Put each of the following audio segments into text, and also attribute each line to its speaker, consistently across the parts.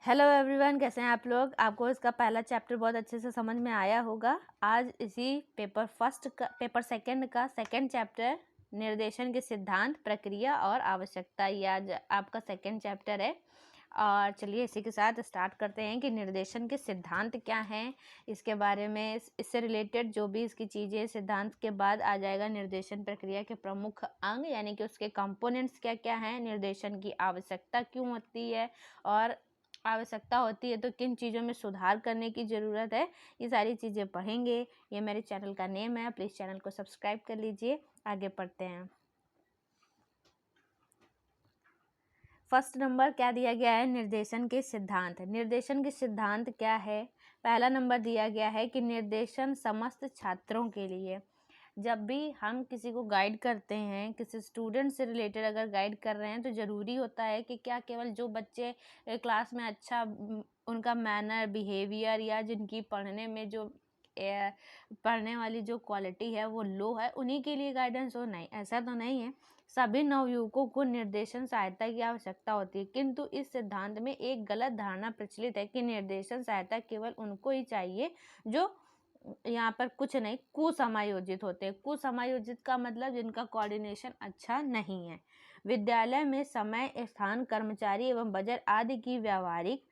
Speaker 1: Hello everyone, कैसे हैं आप लोग। आपको इसका पहला चैप्टर बहुत अच्छे से समझ में आया होगा। आज इसी पेपर सेकंड का सेकंड चैप्टर निर्देशन के सिद्धांत, प्रक्रिया और आवश्यकता, ये आज आपका सेकंड चैप्टर है। और चलिए इसी के साथ स्टार्ट करते हैं कि निर्देशन के सिद्धांत क्या हैं, इसके बारे में। इससे रिलेटेड जो भी इसकी चीज़ें, सिद्धांत के बाद आ जाएगा निर्देशन प्रक्रिया के प्रमुख अंग, यानी कि उसके कंपोनेंट्स क्या क्या हैं, निर्देशन की आवश्यकता क्यों होती है और आवश्यकता होती है तो किन चीज़ों में सुधार करने की ज़रूरत है, ये सारी चीज़ें पढ़ेंगे। ये मेरे चैनल का नेम है, प्लीज़ चैनल को सब्सक्राइब कर लीजिए। आगे पढ़ते हैं। फर्स्ट नंबर क्या दिया गया है, निर्देशन के सिद्धांत। निर्देशन के सिद्धांत क्या है। पहला नंबर दिया गया है कि निर्देशन समस्त छात्रों के लिए। जब भी हम किसी को गाइड करते हैं, किसी स्टूडेंट से रिलेटेड अगर गाइड कर रहे हैं, तो ज़रूरी होता है कि क्या केवल जो बच्चे क्लास में अच्छा उनका मैनर, बिहेवियर या जिनकी पढ़ने में जो पढ़ने वाली जो क्वालिटी है वो लो है, उन्हीं के लिए गाइडेंस हो। नहीं, ऐसा तो नहीं है। सभी नवयुवकों को निर्देशन सहायता की आवश्यकता होती है, किंतु इस सिद्धांत में एक गलत धारणा प्रचलित है कि निर्देशन सहायता केवल उनको ही चाहिए जो यहाँ पर कुछ नहीं कुसमायोजित होते हैं। कुसमायोजित का मतलब जिनका कोऑर्डिनेशन अच्छा नहीं है। विद्यालय में समय, स्थान, कर्मचारी एवं बजट आदि की व्यावहारिक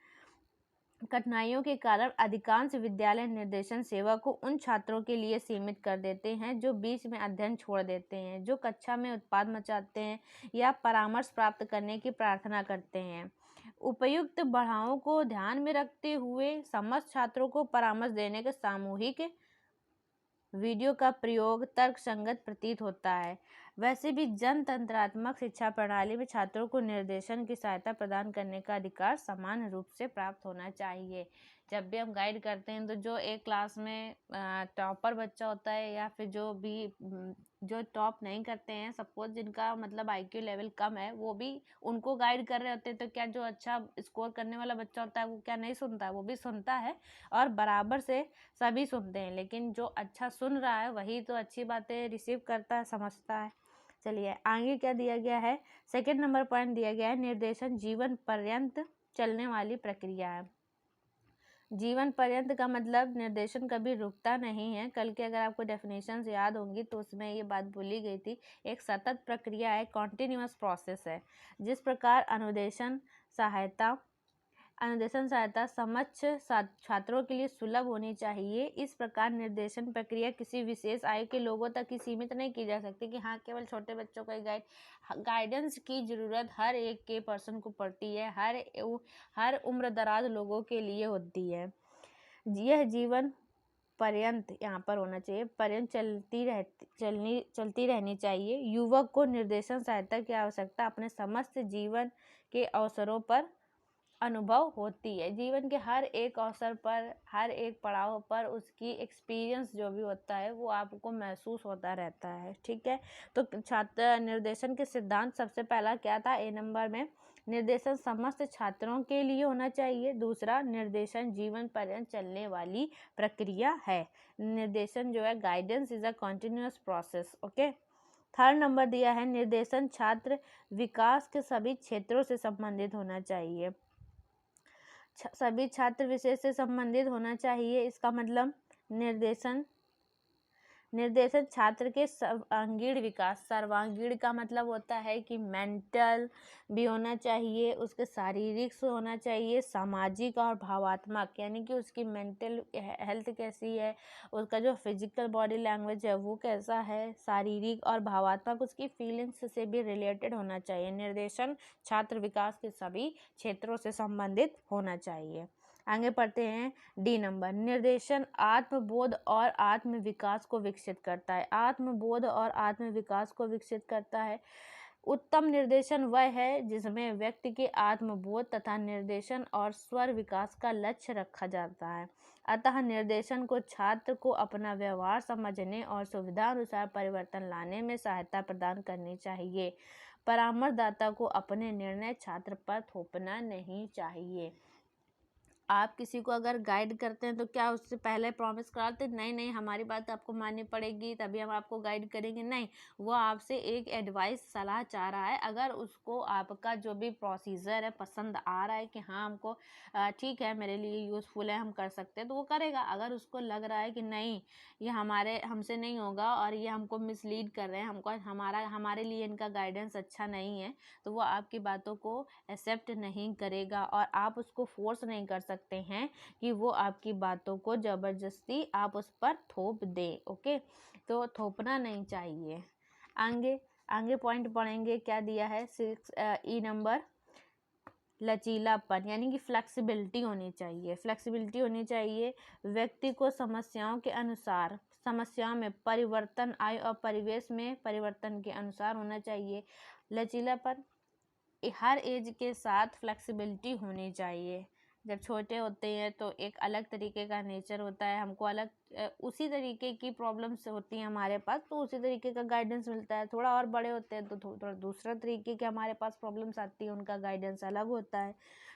Speaker 1: कठिनाइयों के कारण अधिकांश विद्यालय निर्देशन सेवा को उन छात्रों के लिए सीमित कर देते हैं जो बीच में अध्ययन छोड़ देते हैं, जो कक्षा में उत्पात मचाते हैं या परामर्श प्राप्त करने की प्रार्थना करते हैं। उपयुक्त बढ़ावों को ध्यान में रखते हुए समस्त छात्रों को परामर्श देने के सामूहिक वीडियो का प्रयोग तर्कसंगत प्रतीत होता है। वैसे भी जनतंत्रात्मक शिक्षा प्रणाली में छात्रों को निर्देशन की सहायता प्रदान करने का अधिकार समान रूप से प्राप्त होना चाहिए। जब भी हम गाइड करते हैं तो जो एक क्लास में टॉपर बच्चा होता है या फिर जो भी जो टॉप नहीं करते हैं, सपोज जिनका मतलब आईक्यू लेवल कम है, वो भी उनको गाइड कर रहे होते हैं, तो क्या जो अच्छा स्कोर करने वाला बच्चा होता है वो क्या नहीं सुनता है, वो भी सुनता है और बराबर से सभी सुनते हैं। लेकिन जो अच्छा सुन रहा है वही तो अच्छी बातें रिसीव करता है, समझता है। चलिए आगे क्या दिया गया है। सेकंड नंबर पॉइंट दिया गया है, निर्देशन जीवन पर्यंत चलने वाली प्रक्रिया है। जीवन पर्यंत का मतलब निर्देशन कभी रुकता नहीं है। कल के अगर आपको डेफिनेशंस याद होंगी तो उसमें ये बात बोली गई थी, एक सतत प्रक्रिया है, कॉन्टिन्यूअस प्रोसेस है। जिस प्रकार अनुदेशन सहायता समक्ष छात्रों के लिए सुलभ होनी चाहिए, इस प्रकार निर्देशन प्रक्रिया किसी विशेष आयु के लोगों तक ही सीमित नहीं की जा सकती कि हाँ केवल छोटे बच्चों को गाइडेंस की ज़रूरत हर एक के पर्सन को पड़ती है, हर उम्र दराज लोगों के लिए होती है। यह जीवन पर्यंत यहाँ पर होना चाहिए, पर्यंत चलती रहनी चाहिए। युवक को निर्देशन सहायता की आवश्यकता अपने समस्त जीवन के अवसरों पर अनुभव होती है। जीवन के हर एक अवसर पर, हर एक पड़ाव पर उसकी एक्सपीरियंस जो भी होता है वो आपको महसूस होता रहता है। ठीक है, तो छात्र निर्देशन के सिद्धांत सबसे पहला क्या था, ए नंबर में, निर्देशन समस्त छात्रों के लिए होना चाहिए। दूसरा, निर्देशन जीवन पर्यंत चलने वाली प्रक्रिया है। निर्देशन जो है, guidance is a continuous process. Okay. Third number दिया है, निर्देशन छात्र विकास के सभी क्षेत्रों से संबंधित होना चाहिए। सभी छात्र विषय से संबंधित होना चाहिए। इसका मतलब निर्देशन छात्र के सर्वांगीण विकास, सर्वांगीण का मतलब होता है कि मेंटल भी होना चाहिए, उसके शारीरिक से होना चाहिए, सामाजिक और भावात्मक, यानी कि उसकी मेंटल हेल्थ कैसी है, उसका जो फिजिकल बॉडी लैंग्वेज है वो कैसा है, शारीरिक और भावात्मक उसकी फीलिंग्स से भी रिलेटेड होना चाहिए। निर्देशन छात्र विकास के सभी क्षेत्रों से संबंधित होना चाहिए। आगे पढ़ते हैं, डी नंबर, निर्देशन आत्मबोध और आत्म विकास को विकसित करता है। आत्मबोध और आत्म विकास को विकसित करता है। उत्तम निर्देशन वह है जिसमें व्यक्ति के आत्मबोध तथा निर्देशन और स्वर विकास का लक्ष्य रखा जाता है। अतः निर्देशन को छात्र को अपना व्यवहार समझने और सुविधानुसार परिवर्तन लाने में सहायता प्रदान करनी चाहिए। परामर्शदाता को अपने निर्णय छात्र पर थोपना नहीं चाहिए। आप किसी को अगर गाइड करते हैं तो क्या उससे पहले प्रॉमिस कराते नहीं नहीं हमारी बात आपको माननी पड़ेगी तभी हम आपको गाइड करेंगे? नहीं, वो आपसे एक एडवाइस सलाह चाह रहा है। अगर उसको आपका जो भी प्रोसीजर है पसंद आ रहा है कि हाँ हमको ठीक है, मेरे लिए यूज़फुल है, हम कर सकते हैं, तो वो करेगा। अगर उसको लग रहा है कि नहीं ये हमसे नहीं होगा और ये हमको मिसलीड कर रहे हैं, हमारे लिए इनका गाइडेंस अच्छा नहीं है, तो वो आपकी बातों को एक्सेप्ट नहीं करेगा और आप उसको फोर्स नहीं कर सकते हैं कि वो आपकी बातों को ज़बरदस्ती आप उस पर थोप दे। ओके, तो थोपना नहीं चाहिए। आगे पॉइंट पढ़ेंगे। क्या दिया है 6 नंबर, लचीलापन, यानी कि फ्लेक्सिबिलिटी होनी चाहिए। फ्लेक्सिबिलिटी होनी चाहिए, व्यक्ति को समस्याओं के अनुसार, समस्याओं में परिवर्तन आए और परिवेश में परिवर्तन के अनुसार होना चाहिए। लचीलापन हर एज के साथ फ्लेक्सिबिलिटी होनी चाहिए। जब छोटे होते हैं तो एक अलग तरीके का नेचर होता है, हमको अलग उसी तरीके की प्रॉब्लम्स होती हैं हमारे पास, तो उसी तरीके का गाइडेंस मिलता है। थोड़ा और बड़े होते हैं तो थोड़ा दूसरा तरीके के हमारे पास प्रॉब्लम्स आती है, उनका गाइडेंस अलग होता है।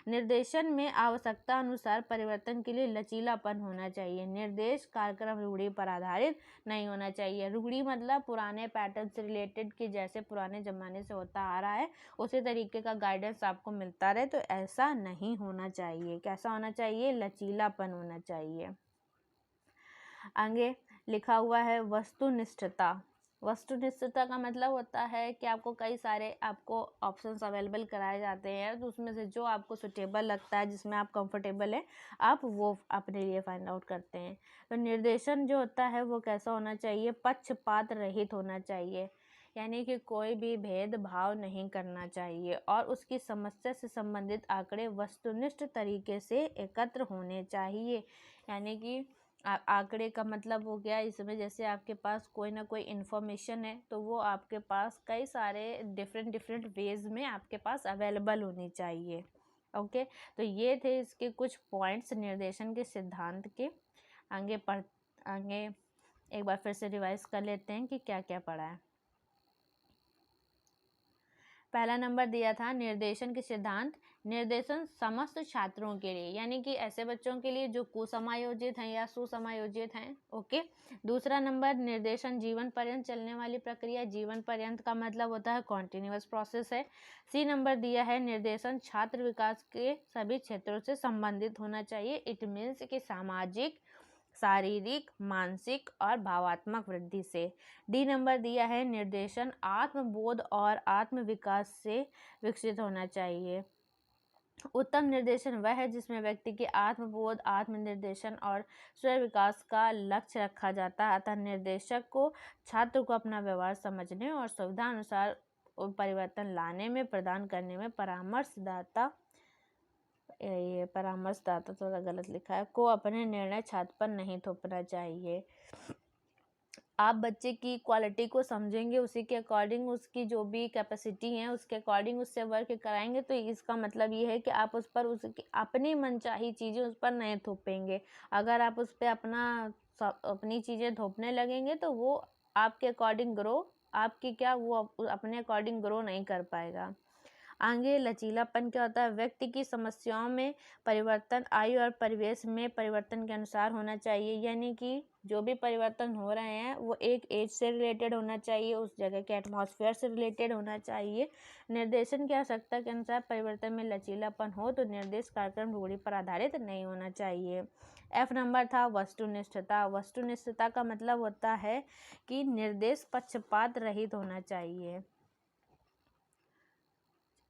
Speaker 1: निर्देशन में आवश्यकता अनुसार परिवर्तन के लिए लचीलापन होना चाहिए। निर्देश कार्यक्रम रूढ़ी पर आधारित नहीं होना चाहिए। रूढ़ी मतलब पुराने पैटर्न से रिलेटेड, कि जैसे पुराने ज़माने से होता आ रहा है उसी तरीके का गाइडेंस आपको मिलता रहे, तो ऐसा नहीं होना चाहिए। कैसा होना चाहिए? लचीलापन होना चाहिए। आगे लिखा हुआ है वस्तुनिष्ठता। वस्तुनिष्ठता का मतलब होता है कि आपको कई सारे ऑप्शंस अवेलेबल कराए जाते हैं, तो उसमें से जो आपको सुटेबल लगता है, जिसमें आप कंफर्टेबल है, आप वो अपने लिए फाइंड आउट करते हैं। तो निर्देशन जो होता है वो कैसा होना चाहिए? पक्षपात रहित होना चाहिए, यानी कि कोई भी भेदभाव नहीं करना चाहिए और उसकी समस्या से संबंधित आंकड़े वस्तुनिष्ठ तरीके से एकत्र होने चाहिए। यानी कि आंकड़े का मतलब हो गया इसमें, जैसे आपके पास कोई ना कोई इन्फॉर्मेशन है तो वो आपके पास कई सारे डिफरेंट वेज में आपके पास अवेलेबल होनी चाहिए। ओके, तो ये थे इसके कुछ पॉइंट्स निर्देशन के सिद्धांत के। आगे एक बार फिर से रिवाइज कर लेते हैं कि क्या क्या पढ़ा है। पहला नंबर दिया था निर्देशन के सिद्धांत। निर्देशन समस्त छात्रों के लिए, यानी कि ऐसे बच्चों के लिए जो कुसमायोजित हैं या सुसमायोजित हैं। ओके। दूसरा नंबर निर्देशन जीवन पर्यंत चलने वाली प्रक्रिया। जीवन पर्यंत का मतलब होता है कॉन्टिन्यूअस प्रोसेस है। सी नंबर दिया है निर्देशन छात्र विकास के सभी क्षेत्रों से संबंधित होना चाहिए। इट मीन्स कि सामाजिक, शारीरिक, मानसिक और भावात्मक वृद्धि से। डी नंबर दिया है निर्देशन आत्मबोध और आत्म विकास से विकसित होना चाहिए। उत्तम निर्देशन वह है जिसमें व्यक्ति के आत्मबोध, आत्मनिर्देशन और स्व विकास का लक्ष्य रखा जाता है। अतः निर्देशक को छात्र को अपना व्यवहार समझने और सुविधा अनुसार परिवर्तन लाने में, प्रदान करने में परामर्शदाता थोड़ा गलत लिखा है, को अपने निर्णय छात्र पर नहीं थोपना चाहिए। आप बच्चे की क्वालिटी को समझेंगे, उसी के अकॉर्डिंग उसकी जो भी कैपेसिटी है उसके अकॉर्डिंग उससे वर्क कराएंगे, तो इसका मतलब ये है कि आप उस पर उसकी अपनी मनचाही चीज़ें उस पर नहीं थोपेंगे। अगर आप उस पर अपनी चीज़ें थोपने लगेंगे तो वो आपके अकॉर्डिंग वो अपने अकॉर्डिंग ग्रो नहीं कर पाएगा। आगे लचीलापन क्या होता है? व्यक्ति की समस्याओं में परिवर्तन आयु और परिवेश में परिवर्तन के अनुसार होना चाहिए, यानी कि जो भी परिवर्तन हो रहे हैं वो एक एज से रिलेटेड होना चाहिए, उस जगह के एटमॉस्फेयर से रिलेटेड होना चाहिए। निर्देशन की आवश्यकता के अनुसार परिवर्तन में लचीलापन हो तो निर्देश कार्यक्रम रूढ़ी पर आधारित नहीं होना चाहिए। एफ नंबर था वस्तुनिष्ठता। वस्तुनिष्ठता का मतलब होता है कि निर्देश पक्षपात रहित होना चाहिए।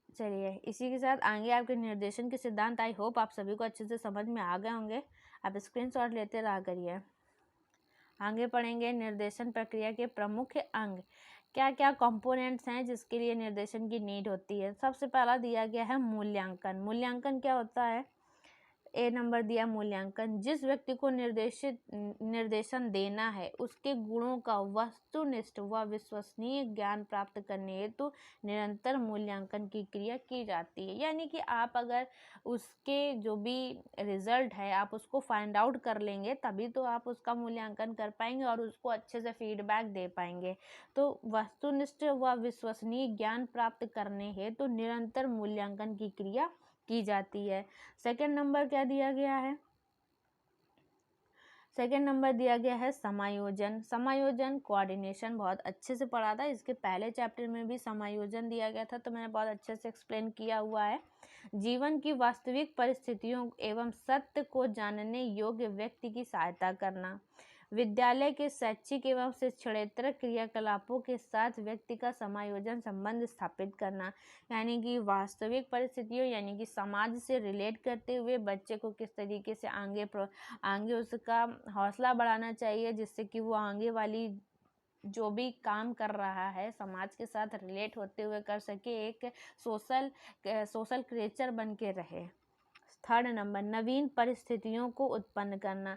Speaker 1: चलिए इसी के साथ आगे आपके निर्देशन के सिद्धांत आई होप आप सभी को अच्छे से समझ में आ गए होंगे। आप स्क्रीनशॉट लेते रहा करिए। आगे पढ़ेंगे निर्देशन प्रक्रिया के प्रमुख अंग। क्या क्या कंपोनेंट्स हैं जिसके लिए निर्देशन की नीड होती है? सबसे पहला दिया गया है मूल्यांकन। मूल्यांकन क्या होता है? ए नंबर दिया मूल्यांकन। जिस व्यक्ति को निर्देशन देना है उसके गुणों का वस्तुनिष्ठ व विश्वसनीय ज्ञान प्राप्त करने हेतु निरंतर मूल्यांकन की क्रिया की जाती है। यानी कि आप अगर उसके जो भी रिजल्ट है आप उसको फाइंड आउट कर लेंगे तभी तो आप उसका मूल्यांकन कर पाएंगे और उसको अच्छे से फीडबैक दे पाएंगे। तो वस्तुनिष्ठ व विश्वसनीय ज्ञान प्राप्त करने हेतु निरंतर मूल्यांकन की क्रिया की जाती है। सेकंड नंबर क्या क्या दिया गया है? सेकेंड नंबर दिया गया है समायोजन। समायोजन कोऑर्डिनेशन बहुत अच्छे से पढ़ा था, इसके पहले चैप्टर में भी समायोजन दिया गया था, तो मैंने बहुत अच्छे से एक्सप्लेन किया हुआ है। जीवन की वास्तविक परिस्थितियों एवं सत्य को जानने योग्य व्यक्ति की सहायता करना। विद्यालय के शैक्षिक एवं शिक्षणेतर क्रियाकलापों के साथ व्यक्ति का समायोजन संबंध स्थापित करना, यानी कि वास्तविक परिस्थितियों यानी कि समाज से रिलेट करते हुए बच्चे को किस तरीके से आगे उसका हौसला बढ़ाना चाहिए, जिससे कि वो आगे वाली जो भी काम कर रहा है समाज के साथ रिलेट होते हुए कर सके, एक सोशल क्रिएचर बन के रहे। थर्ड नंबर, नवीन परिस्थितियों को उत्पन्न करना।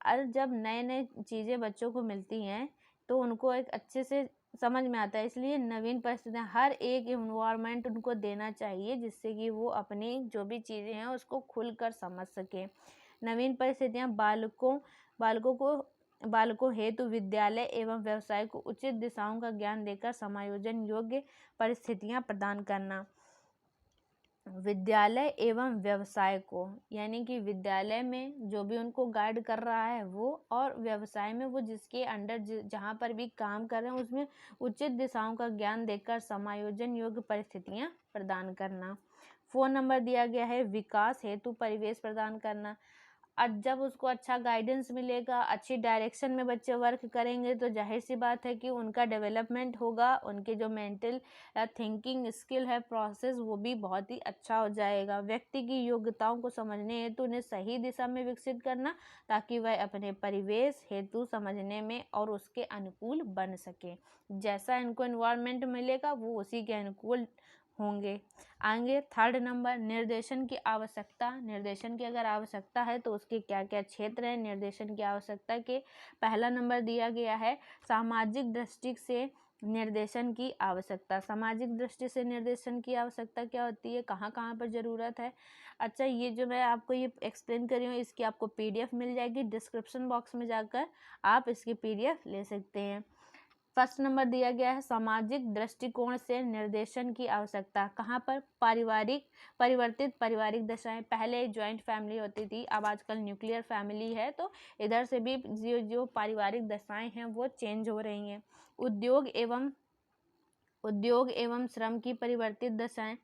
Speaker 1: और जब नए नए चीज़ें बच्चों को मिलती हैं तो उनको एक अच्छे से समझ में आता है, इसलिए नवीन परिस्थितियाँ, हर एक इन्वायरमेंट उनको देना चाहिए जिससे कि वो अपनी जो भी चीज़ें हैं उसको खुलकर समझ सकें। नवीन परिस्थितियाँ बालकों हेतु विद्यालय एवं व्यवसाय को उचित दिशाओं का ज्ञान देकर समायोजन योग्य परिस्थितियाँ प्रदान करना। विद्यालय एवं व्यवसाय को, यानी कि विद्यालय में जो भी उनको गाइड कर रहा है वो, और व्यवसाय में वो जिसके अंडर जहाँ पर भी काम कर रहे हैं उसमें उचित दिशाओं का ज्ञान देकर समायोजन योग्य परिस्थितियाँ प्रदान करना। 4 नंबर दिया गया है विकास हेतु परिवेश प्रदान करना। जब उसको अच्छा गाइडेंस मिलेगा, अच्छी डायरेक्शन में बच्चे वर्क करेंगे तो जाहिर सी बात है कि उनका डेवलपमेंट होगा, उनके जो मेंटल थिंकिंग स्किल है, प्रोसेस, वो भी बहुत ही अच्छा हो जाएगा। व्यक्ति की योग्यताओं को समझने हेतु उन्हें सही दिशा में विकसित करना ताकि वह अपने परिवेश हेतु समझने में और उसके अनुकूल बन सके। जैसा इनको एनवायरनमेंट मिलेगा वो उसी के अनुकूल होंगे। आगे थर्ड नंबर, निर्देशन की आवश्यकता। निर्देशन की अगर आवश्यकता है तो उसके क्या क्या क्षेत्र हैं निर्देशन की आवश्यकता के? पहला नंबर दिया गया है सामाजिक दृष्टि से निर्देशन की आवश्यकता। सामाजिक दृष्टि से निर्देशन की आवश्यकता क्या होती है, कहाँ कहाँ पर ज़रूरत है? अच्छा, ये जो मैं आपको ये एक्सप्लेन कर रही हूँ इसकी आपको PDF मिल जाएगी, डिस्क्रिप्शन बॉक्स में जाकर आप इसकी PDF ले सकते हैं। फर्स्ट नंबर दिया गया है सामाजिक दृष्टिकोण से निर्देशन की आवश्यकता। कहाँ पर? परिवर्तित पारिवारिक दशाएं। पहले जॉइंट फैमिली होती थी, अब आजकल न्यूक्लियर फैमिली है, तो इधर से भी जो पारिवारिक दशाएं हैं वो चेंज हो रही हैं। उद्योग एवं श्रम की परिवर्तित दशाएं।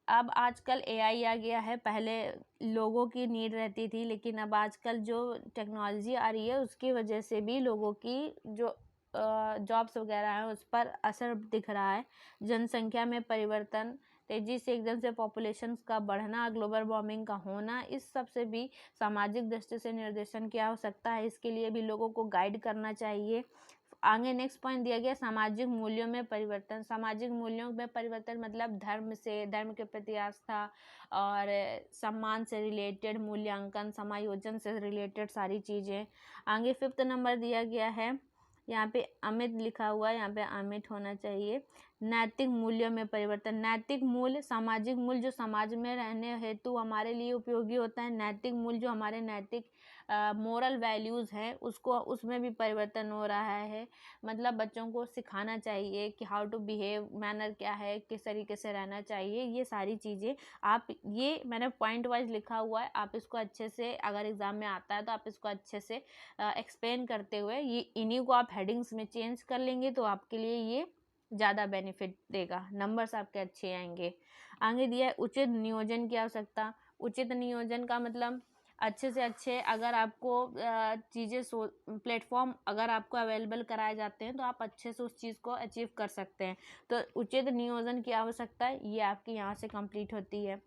Speaker 1: अब आजकल AI आ गया है, पहले लोगों की नीड रहती थी, लेकिन अब आजकल जो टेक्नोलॉजी आ रही है उसकी वजह से भी लोगों की जो जॉब्स वगैरह हैं उस पर असर दिख रहा है। जनसंख्या में परिवर्तन, तेजी से एकदम से पॉपुलेशन का बढ़ना, ग्लोबल वार्मिंग का होना, इस सब से भी सामाजिक दृष्टि से निर्देशन की आवश्यकता है। इसके लिए भी लोगों को गाइड करना चाहिए। आगे नेक्स्ट पॉइंट दिया गया सामाजिक मूल्यों में परिवर्तन। सामाजिक मूल्यों में परिवर्तन मतलब धर्म के प्रति आस्था और सम्मान से रिलेटेड मूल्यांकन, समायोजन से रिलेटेड सारी चीज़ें। आगे 5th नंबर दिया गया है, यहाँ पे अमित लिखा हुआ है, यहाँ पे अमित होना चाहिए। नैतिक मूल्यों में परिवर्तन। नैतिक मूल्य, सामाजिक मूल्य जो समाज में रहने हेतु हमारे लिए उपयोगी होता है, नैतिक मूल्य जो हमारे नैतिक मोरल वैल्यूज़ हैं उसमें भी परिवर्तन हो रहा है। मतलब बच्चों को सिखाना चाहिए कि हाउ टू बिहेव, मैनर क्या है, किस तरीके से रहना चाहिए, ये सारी चीज़ें आप, ये मैंने पॉइंट वाइज लिखा हुआ है, आप इसको अच्छे से, अगर एग्ज़ाम में आता है तो आप इसको अच्छे से एक्सप्लेन करते हुए ये इन्हीं को आप हेडिंग्स में चेंज कर लेंगे तो आपके लिए ये ज़्यादा बेनिफिट देगा, नंबर्स आपके अच्छे आएंगे। आगे दिया है उचित नियोजन की आवश्यकता। उचित नियोजन का मतलब अच्छे से अच्छे, अगर आपको प्लेटफॉर्म अगर आपको अवेलेबल कराए जाते हैं तो आप अच्छे से उस चीज़ को अचीव कर सकते हैं। तो उचित नियोजन की आवश्यकता ये आपकी यहाँ से कंप्लीट होती है।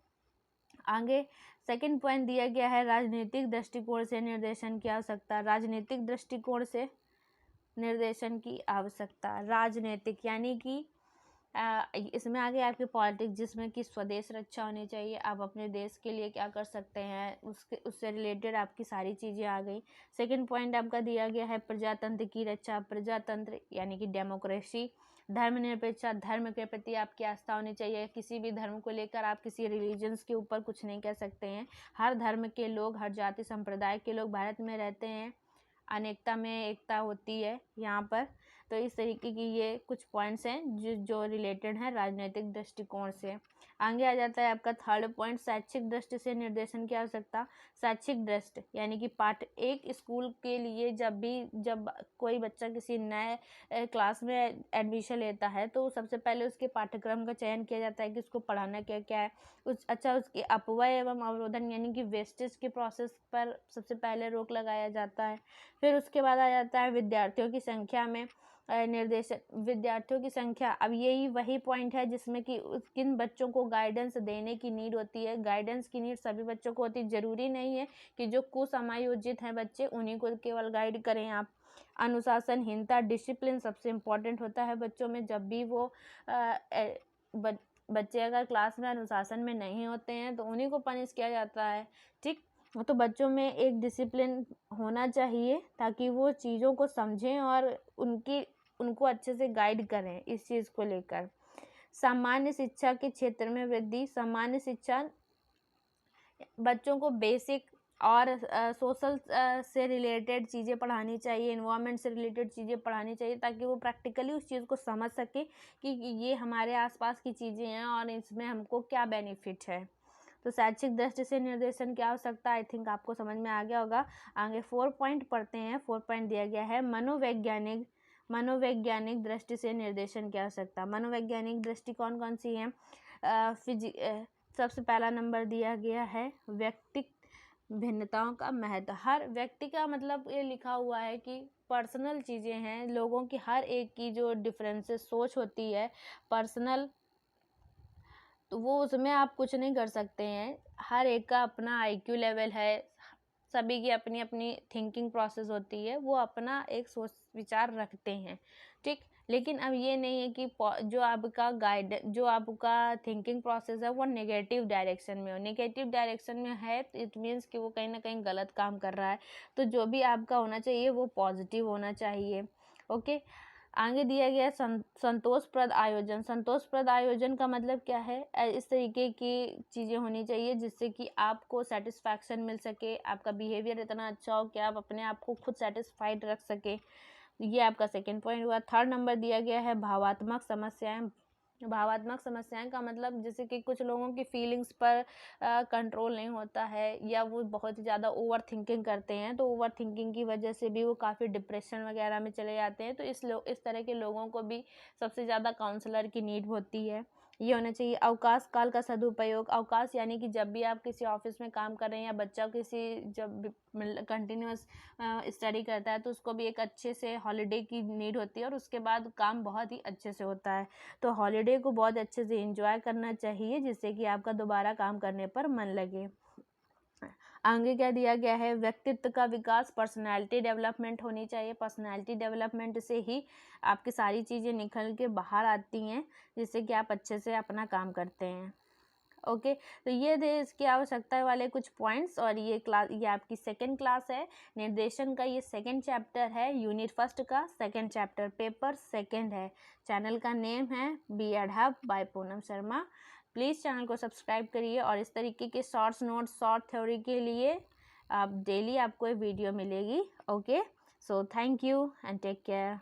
Speaker 1: आगे सेकंड पॉइंट दिया गया है राजनीतिक दृष्टिकोण से निर्देशन की आवश्यकता। राजनीतिक दृष्टिकोण से निर्देशन की आवश्यकता। राजनीतिक यानी कि इसमें आगे आपकी पॉलिटिक्स, जिसमें कि स्वदेश रक्षा होनी चाहिए, आप अपने देश के लिए क्या कर सकते हैं उससे रिलेटेड आपकी सारी चीज़ें आ गई। सेकंड पॉइंट आपका दिया गया है प्रजातंत्र की रक्षा। प्रजातंत्र यानी कि डेमोक्रेसी। धर्मनिरपेक्षता, धर्म के प्रति आपकी आस्था होनी चाहिए। किसी भी धर्म को लेकर आप किसी रिलीजन्स के ऊपर कुछ नहीं कह सकते हैं। हर धर्म के लोग, हर जाति संप्रदाय के लोग भारत में रहते हैं, अनेकता में एकता होती है यहाँ पर। तो इस तरीके की ये कुछ पॉइंट्स हैं जो रिलेटेड हैं राजनीतिक दृष्टिकोण से। आगे आ जाता है आपका थर्ड पॉइंट, शैक्षिक दृष्टि से निर्देशन की आवश्यकता। शैक्षिक दृष्टि यानी कि पार्ट एक, स्कूल के लिए जब कोई बच्चा किसी नए क्लास में एडमिशन लेता है तो सबसे पहले उसके पाठ्यक्रम का चयन किया जाता है कि उसको पढ़ाना क्या क्या है। उसके अपव्यय एवं अवरोधन यानी कि वेस्टेज के प्रोसेस पर सबसे पहले रोक लगाया जाता है। फिर उसके बाद आ जाता है विद्यार्थियों की संख्या में निर्देशन, विद्यार्थियों की संख्या। अब यही वही पॉइंट है जिसमें कि किन बच्चों को गाइडेंस देने की नीड होती है। गाइडेंस की नीड सभी बच्चों को होती है, जरूरी नहीं है कि जो कुसमायोजित हैं बच्चे उन्हीं को केवल गाइड करें आप। अनुशासनहीनता, डिसिप्लिन सबसे इम्पोर्टेंट होता है बच्चों में। जब भी वो बच्चे अगर क्लास में अनुशासन में नहीं होते हैं तो उन्हीं को पनिश किया जाता है, ठीक। तो बच्चों में एक डिसिप्लिन होना चाहिए ताकि वो चीज़ों को समझें और उनको अच्छे से गाइड करें इस चीज़ को लेकर। सामान्य शिक्षा के क्षेत्र में वृद्धि। सामान्य शिक्षा बच्चों को बेसिक और सोशल से रिलेटेड चीज़ें पढ़ानी चाहिए, इन्वायरमेंट से रिलेटेड चीज़ें पढ़ानी चाहिए ताकि वो प्रैक्टिकली उस चीज़ को समझ सके कि ये हमारे आसपास की चीज़ें हैं और इसमें हमको क्या बेनिफिट है। तो शैक्षिक दृष्टि से निर्देशन की आवश्यकता आई थिंक आपको समझ में आ गया होगा। आगे 4 पॉइंट पढ़ते हैं। 4 पॉइंट दिया गया है मनोवैज्ञानिक दृष्टि से निर्देशन की आवश्यकता। मनोवैज्ञानिक दृष्टि कौन कौन सी है? सबसे पहला नंबर दिया गया है व्यक्तिक भिन्नताओं का महत्व। हर व्यक्ति का मतलब ये लिखा हुआ है कि पर्सनल चीज़ें हैं, लोगों की हर एक की जो डिफरेंसेस सोच होती है पर्सनल, तो वो उसमें आप कुछ नहीं कर सकते हैं। हर एक का अपना IQ लेवल है, सभी की अपनी अपनी थिंकिंग प्रोसेस होती है, वो अपना एक सोच विचार रखते हैं, ठीक। लेकिन अब ये नहीं है कि जो आपका थिंकिंग प्रोसेस है वो नेगेटिव डायरेक्शन में हो। नेगेटिव डायरेक्शन में है तो इट मीन्स कि वो कहीं ना कहीं गलत काम कर रहा है। तो जो भी आपका होना चाहिए वो पॉजिटिव होना चाहिए, ओके। आगे दिया गया संतोषप्रद आयोजन। संतोषप्रद आयोजन का मतलब क्या है? इस तरीके की चीज़ें होनी चाहिए जिससे कि आपको सेटिस्फैक्शन मिल सके, आपका बिहेवियर इतना अच्छा हो कि आप अपने आप को खुद सेटिस्फाइड रख सके। ये आपका सेकंड पॉइंट हुआ। थर्ड नंबर दिया गया है भावात्मक समस्याएं। भावात्मक समस्याएं का मतलब जैसे कि कुछ लोगों की फीलिंग्स पर कंट्रोल नहीं होता है या वो बहुत ही ज़्यादा ओवर थिंकिंग करते हैं, तो ओवर थिंकिंग की वजह से भी वो काफ़ी डिप्रेशन वगैरह में चले जाते हैं। तो इस तरह के लोगों को भी सबसे ज़्यादा काउंसलर की नीड होती है। ये होना चाहिए। अवकाश काल का सदुपयोग। अवकाश यानी कि जब भी आप किसी ऑफिस में काम कर रहे हैं या बच्चा जब कंटिन्यूअस स्टडी करता है तो उसको भी एक अच्छे से हॉलीडे की नीड होती है और उसके बाद काम बहुत ही अच्छे से होता है। तो हॉलीडे को बहुत अच्छे से एंजॉय करना चाहिए जिससे कि आपका दोबारा काम करने पर मन लगे। आगे क्या दिया गया है? व्यक्तित्व का विकास, पर्सनैलिटी डेवलपमेंट होनी चाहिए। पर्सनैलिटी डेवलपमेंट से ही आपकी सारी चीज़ें निकल के बाहर आती हैं जिससे कि आप अच्छे से अपना काम करते हैं, ओके। तो ये थे इसकी आवश्यकता वाले कुछ पॉइंट्स। और ये आपकी सेकंड क्लास है निर्देशन का। ये सेकंड चैप्टर है यूनिट फर्स्ट का, सेकंड चैप्टर, पेपर सेकंड है। चैनल का नेम है B.Ed Hub by Poonam Sharma. Please channel को सब्सक्राइब करिए और इस तरीके के शॉर्ट्स नोट्स, शॉर्ट थ्योरी के लिए आप डेली आपको वीडियो मिलेगी, okay. So thank you and take care.